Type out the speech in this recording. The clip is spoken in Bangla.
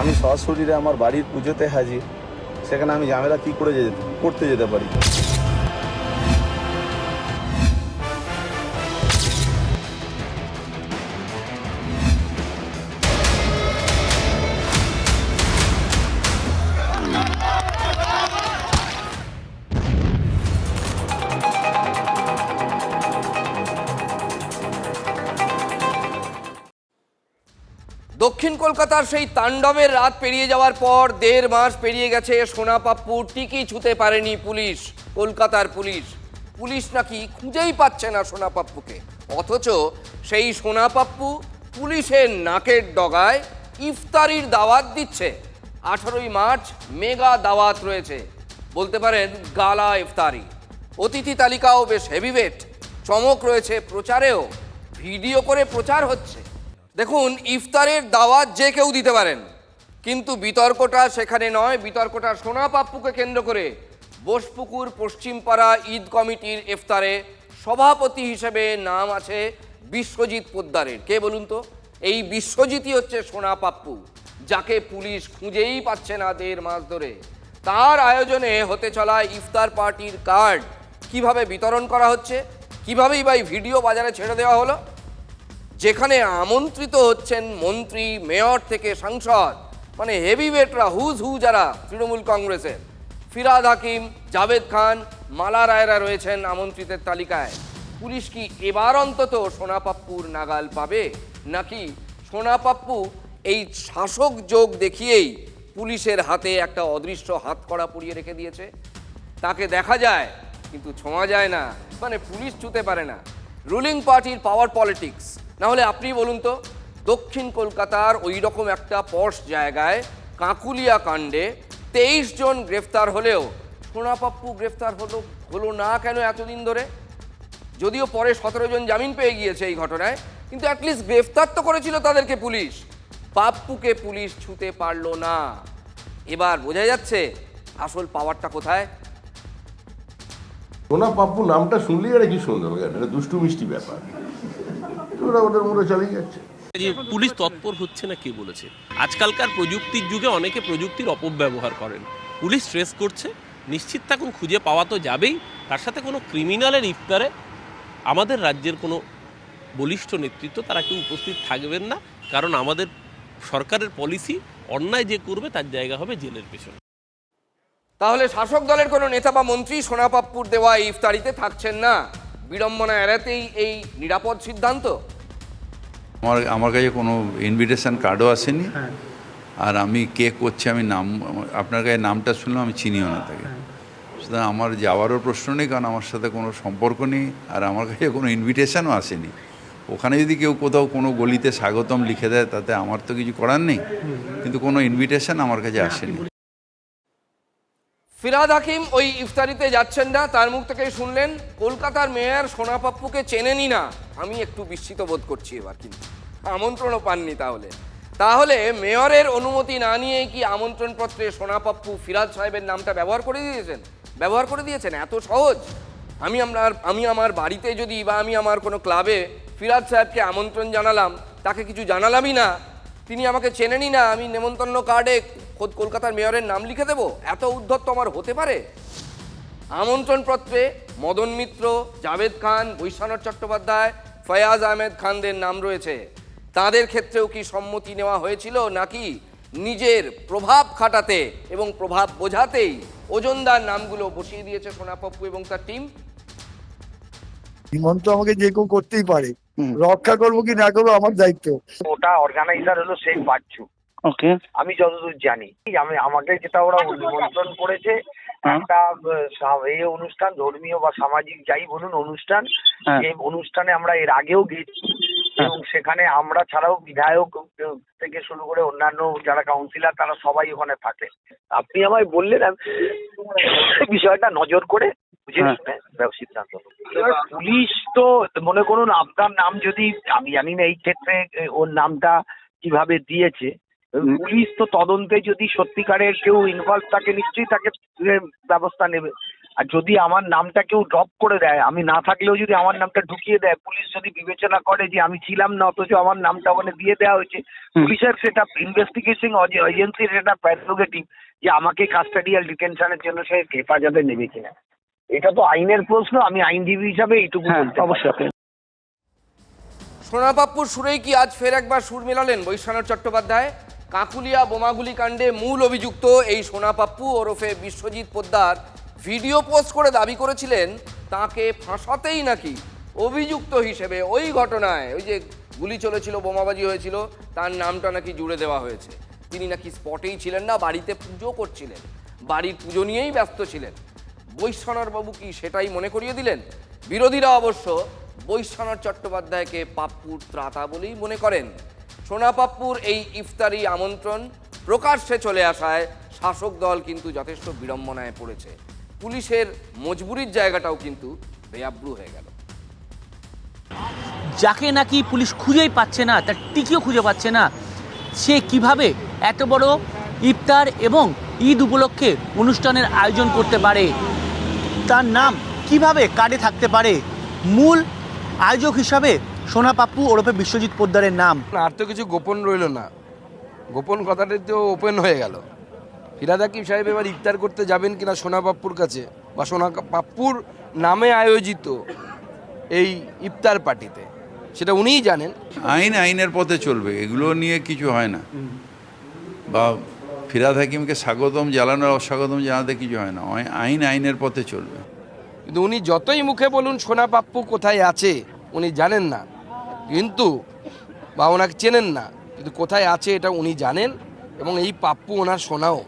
আমি সশরীরে আমার বাড়ির পুজোতে হাজির, সেখানে আমি ঝামেলা কী করে করতে যেতে পারি? দক্ষিণ কলকাতার সেই তাণ্ডবের রাত পেরিয়ে যাওয়ার পর 1.5 মাস পেরিয়ে গেছে, সোনা পাপ্পু টিকি ছুঁতে পারেনি পুলিশ। কলকাতার পুলিশ নাকি খুঁজেই পাচ্ছে না সোনা পাপ্পুকে। অথচ সেই সোনা পাপ্পু পুলিশের নাকের ডগায় ইফতারির দাওয়াত দিচ্ছে। 18ই মার্চ মেগা দাওয়াত রয়েছে, বলতে পারেন গালা ইফতারি। অতিথি তালিকাও বেশ হেভিওয়েট, চমক রয়েছে প্রচারেও, ভিডিও করে প্রচার হচ্ছে। দেখুন, ইফতারের দাওয়াত যে কেউ দিতে পারেন, কিন্তু বিতর্কটা সেখানে নয়। বিতর্কটা সোনা পাপ্পুকে কেন্দ্র করে। বোসপুকুর পশ্চিমপাড়া ঈদ কমিটির ইফতারে সভাপতি হিসেবে নাম আছে বিশ্বজিৎ পোদ্দারের। কে বলুন তো? এই বিশ্বজিৎই হচ্ছে সোনা পাপ্পু, যাকে পুলিশ খুঁজেই পাচ্ছে না 1.5 মাস ধরে। তার আয়োজনে হতে চলা ইফতার পার্টির কার্ড কিভাবে বিতরণ করা হচ্ছে, কিভাবেই বা ভিডিও বাজারে ছেড়ে দেওয়া হলো, যেখানে আমন্ত্রিত হচ্ছেন মন্ত্রী, মেয়র থেকে সাংসদ, মানে হেভিওয়েটরা, হু যারা তৃণমূল কংগ্রেসের। ফিরহাদ হাকিম, জাভেদ খান, মালা রায়রা রয়েছেন আমন্ত্রিতের তালিকায়। পুলিশ কি এবার অন্তত সোনা পাপ্পুর নাগাল পাবে, নাকি সোনা পাপ্পু এই শাসক যোগ দেখিয়েই পুলিশের হাতে একটা অদৃশ্য হাতকড়া পরিয়ে রেখে দিয়েছে? তাকে দেখা যায় কিন্তু ছোঁয়া যায় না, মানে পুলিশ ছুঁতে পারে না। রুলিং পার্টির পাওয়ার পলিটিক্স। না হলে আপনি বলুন তো, দক্ষিণ কলকাতার ওই রকম একটা পশ জায়গায় কাঁকুলিয়া কাণ্ডে 23 জন গ্রেফতার হলেও সোনা পাপ্পু গ্রেফতার হলো না কেন এতদিন ধরে? যদিও পরে 17 জন জামিন পেয়ে গিয়েছে এই ঘটনায়, কিন্তু অ্যাটলিস্ট গ্রেফতার তো করেছিল তাদেরকে পুলিশ। পাপ্পুকে পুলিশ ছুঁতে পারলো না। এবার বোঝা যাচ্ছে আসল পাওয়ারটা কোথায়। সোনা পাপ্পু নামটা শুনলেই আর কি সুন্দর, এটা দুষ্টু মিষ্টি ব্যাপার, ওরা ওটার মধ্যে চালিয়ে যাচ্ছে। যে পুলিশ তৎপর হচ্ছে না কে বলেছে? আজকালকার প্রযুক্তির যুগে অনেকে প্রযুক্তির অপব্যবহার করেন। পুলিশ স্ট্রেস করছে, নিশ্চিত থাকুন খুঁজে পাওয়া তো যাবেই। তার সাথে কোনো ক্রিমিনালের ইফতারে আমাদের রাজ্যের কোনো বলিষ্ঠ নেতৃত্ব তারা কেউ উপস্থিত থাকবেন না, কারণ আমাদের সরকারের পলিসি অন্যায় যে করবে তার জায়গা হবে জেলের পেছনে। তাহলে শাসক দলের কোনো নেতা বা মন্ত্রী সোনা পাপ্পুর দেওয়া এই ইফতারিতে থাকছেন না, বিড়ম্বনা এড়াতেই এই নিরাপদ সিদ্ধান্ত? আমার কাছে কোনো ইনভিটেশন কার্ডও আসেনি, আর আমি কে করছে আমি নাম, আপনার কাছে নামটা শুনলাম, আমি চিনিও না তাকে। সুতরাং আমার যাওয়ারও প্রশ্ন নেই, কারণ আমার সাথে কোনো সম্পর্ক নেই, আর আমার কাছে কোনো ইনভিটেশনও আসেনি। ওখানে যদি কেউ কোথাও কোনো গলিতে স্বাগতম লিখে দেয় তাতে আমার তো কিছু করার নেই, কিন্তু কোনো ইনভিটেশন আমার কাছে আসেনি। ফিরহাদ হাকিম ওই ইফতারিতে যাচ্ছেন না, তার মুখ থেকেই শুনলেন। কলকাতার মেয়র সোনা পাপ্পুকে চেনেনই না। আমি একটু বিস্মিত বোধ করছি এবার, কিন্তু আমন্ত্রণও পাননি। তাহলে মেয়রের অনুমতি না নিয়ে কি আমন্ত্রণপত্রে সোনা পাপ্পু ফিরহাদ সাহেবের নামটা ব্যবহার করে দিয়েছেন? এত সহজ? আমি আমার বাড়িতে যদি বা আমি আমার কোনো ক্লাবে ফিরহাদ সাহেবকে আমন্ত্রণ জানালাম, তাকে কিছু জানালামই না, তিনি আমাকে চেনেনই না, আমি নেমন্তন্ন কার্ডে খোদ কলকাতার মেয়রের নাম লিখে দেবো? এত উদ্ধত্ত আমার হতে পারে? আমন্ত্রণপত্রে মদন মিত্র, জাভেদ খান, বৈশ্বনাথ চট্টোপাধ্যায়, ফয়াজ আহমেদ খানদের নাম রয়েছে। তাদের ক্ষেত্রেও কি সম্মতি নেওয়া হয়েছিল, নাকি নিজের প্রভাব খাটাতে এবং প্রভাব বোঝাতেই ওজনদার নামগুলো বসিয়ে দিয়েছে সোনা পাপ্পু এবং তার টিম? হিমন্ত আমাকে যে কেউ করতেই পারে, রক্ষা করবো কি না করবো আমার দায়িত্ব। ওটা অর্গানাইজার হলো শেখ বাচ্চু। ওকে, আমি যতদূর জানি, আমাকে যেটা ওরা নিমন্ত্রণ করেছে একটা এই অনুষ্ঠান, ধর্মীয় বা সামাজিক যাই বলুন অনুষ্ঠান, যে অনুষ্ঠানে আমরা এর আগেও গেছি এবং সেখানে আমরা ছাড়াও বিধায়ক থেকে শুরু করে অন্যান্য যারা কাউন্সিলর তারা সবাই ওখানে থাকে। আপনি আমায় বললেন, বিষয়টা নজর করে বুঝে শুনে সিদ্ধান্ত। পুলিশ তো মনে করুন আপনার নাম যদি, আমি জানি না এই ক্ষেত্রে ওর নামটা কিভাবে দিয়েছে, পুলিশ তো তদন্তে যদি সত্যিকারের কেউ ইনভলভ থাকে নিশ্চয়ই তাকে ব্যবস্থা নেবে। আর যদি আমার নামটা কেউ ড্রপ করে দেয়, আমি না থাকলেও যদি আমার নামটা ঢুকিয়ে দেয়, পুলিশ যদি বিবেচনা করে যে আমি ছিলাম না অথচ আমার নামটা ওখানে দিয়ে দেওয়া হয়েছে, পুলিশের সেটা ইনভেস্টিগেশন এজেন্সির সেটা প্রেরোগেটিভ যে আমাকে কাস্টাডিয়াল ডিটেনশনের জন্য সে হেফাজতে নেবে কিনা। এটা তো আইনের প্রশ্ন, আমি আইনজীবী হিসাবে এইটুকু বলতে অবশ্যই। সোনা পাপ্পুর সুরেই কি আজ ফের একবার সুর মেলালেন বৈশ্বনাথ চট্টোপাধ্যায়? কাকুলিয়া বোমাগুলি কাণ্ডে মূল অভিযুক্ত এই সোনা পাপ্পু ওরফে বিশ্বজিৎ পোদ্দার ভিডিও পোস্ট করে দাবি করেছিলেন তাকে ফাঁসাতেই নাকি অভিযুক্ত হিসেবে ওই ঘটনায়, ওই যে গুলি চলেছিল, বোমাবাজি হয়েছিল, তার নামটা নাকি জুড়ে দেওয়া হয়েছে। তিনি নাকি স্পটেই ছিলেন না, বাড়িতে পুজো করছিলেন, বাড়ির পুজো নিয়েই ব্যস্ত ছিলেন। বৈশ্বনাথ বাবু কি সেটাই মনে করিয়ে দিলেন? বিরোধীরা অবশ্য বৈশ্বনাথ চট্টোপাধ্যায়কে পাপ্পুর ত্রাতা বলেই মনে করেন। সোনা পাপ্পুর এই ইফতারি আমন্ত্রণ প্রকাশ্যে চলে আসায় শাসক দল কিন্তু যথেষ্ট বিড়ম্বনায় পড়েছে। পুলিশের মজবুরির জায়গাটাও কিন্তু বেআব্রু হয়ে গেল। যাকে নাকি পুলিশ খুঁজেই পাচ্ছে না, তার টিকিও খুঁজে পাচ্ছে না, সে কিভাবে এত বড় ইফতার এবং ঈদ উপলক্ষে অনুষ্ঠানের আয়োজন করতে পারে, তার নাম কিভাবে কার্ডে থাকতে পারে? মূল আয়োজক হিসাবে সোনা পাপ্পু ওরফে বিশ্বজিৎ পোদ্দারের নাম। আর তো কিছু গোপন রইল না, গোপন কথাটা তো ওপেন হয়ে গেল। ফিরহাদ হাকিম সাহেব এবার ইফতার করতে যাবেন কিনা সোনা পাপ্পুর কাছে, বা সোনা পাপ্পুর নামে আয়োজিত এই ইফতার পার্টিতে, সেটা উনিই জানেন। আইনের পথে চলবে, এগুলো নিয়ে কিছু হয় না। বা ফিরহাদ হাকিমকে স্বাগতম জানানোর অস্বাগতম জানাতে কিছু হয় না, আইনের পথে চলবে। কিন্তু উনি যতই মুখে বলুন সোনা পাপ্পু কোথায় আছে উনি জানেন না, কিন্তু বা ওনাকে চেনেন না, কিন্তু কোথায় আছে এটা উনি জানেন, এবং এই পাপ্পু ওনার সোনাও।